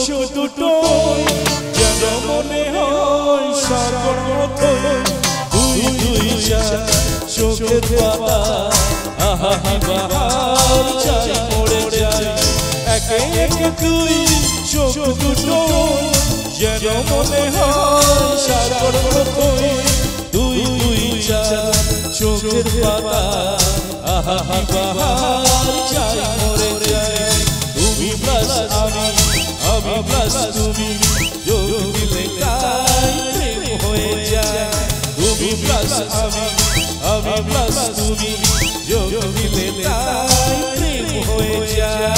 চোখ দুটো যেন মনে হয় সাগর মতো দুই দুই চার চোখের পাতা আহা কি বাহার চাই মরে যায় একে একে দুই চোখ দুটো যেন মনে হয় সাগর মতো দুই দুই চার চোখের পাতা আহা কি বাহার চাই মরে যায় তুমি প্লাস আমি প্লাস তুমি যোগ দিলে তাই প্রেম হয়ে যায় তুমি প্লাস আমি প্লাস তুমি যোগ দিলে তাই প্রেম হয়ে যায়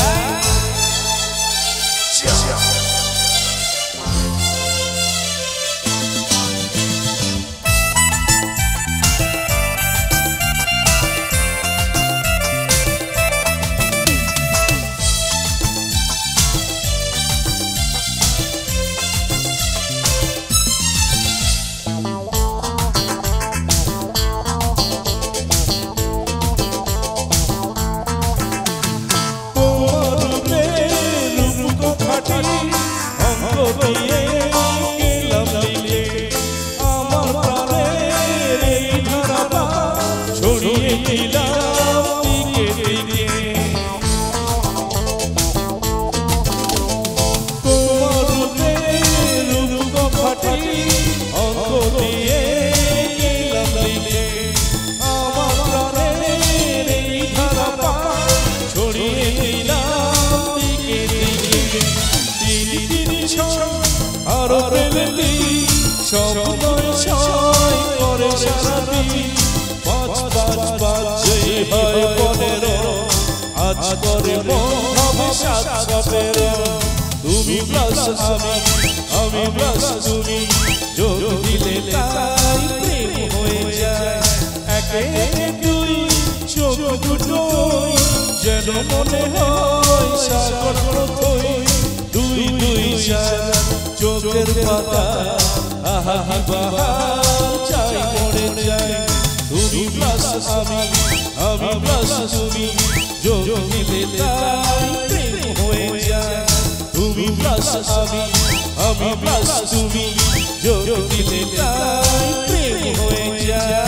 তুমি প্লাস আমি প্লাস তুমি যোগ দিলে তাই প্রেম হয়ে যায় একে একে দুই চোখ দুটো যেন মনে হয় সাগর মতো দুই দুই চার চোখের পাতা আহা কি বাহার চাই মরে যায় তুমি প্লাস আমি প্লাস তুমি যোগ দিলে তাই প্রেম হয়ে যায় তুমি প্লাস আমি প্লাস তুমি যোগ দিলে তাই প্রেম হয়ে যায়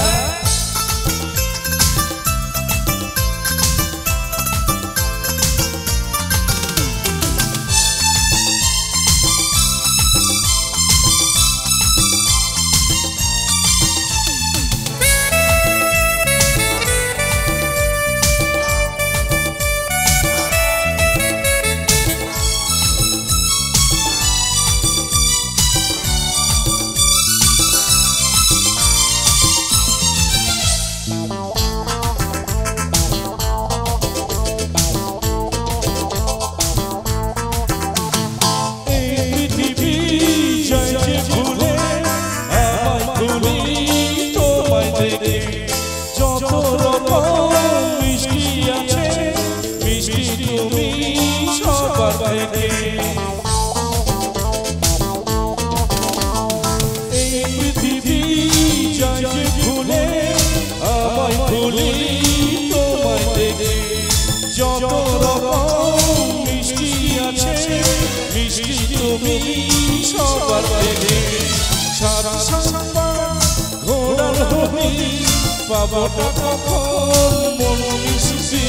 বাবাটা কখন মন মিশি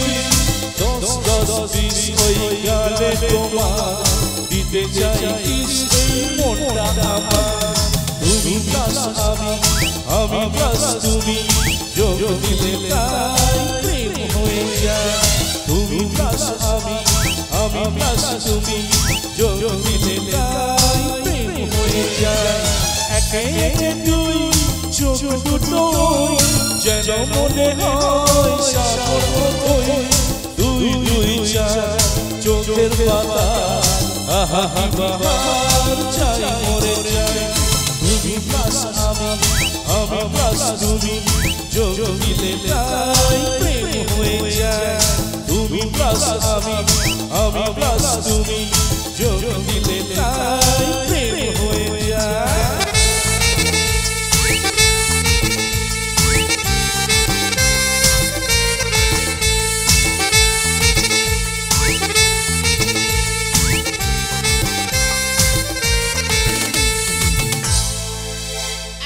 10-10 ওই গালে তোমার দিতে চাই এই মনটা আমার তুমি প্লাস আমি প্লাস তুমি যোগ দিলে তাই প্রেম হয়ে যায় তুমি প্লাস আমি প্লাস তুমি যোগ দিলে তাই প্রেম হয়ে যায় একে একে দুই চোখ দুটো যেন মনে হয় সাগর মতো দুই দুই চার চোখের পাতা আহা কি বাহার চাই মরে যায় তুমি প্লাস আমি প্লাস তুমি যোগ দিলে তাই প্রেম হয়ে যায় তুমি প্লাস আমি প্লাস তুমি যোগ দিলে তাই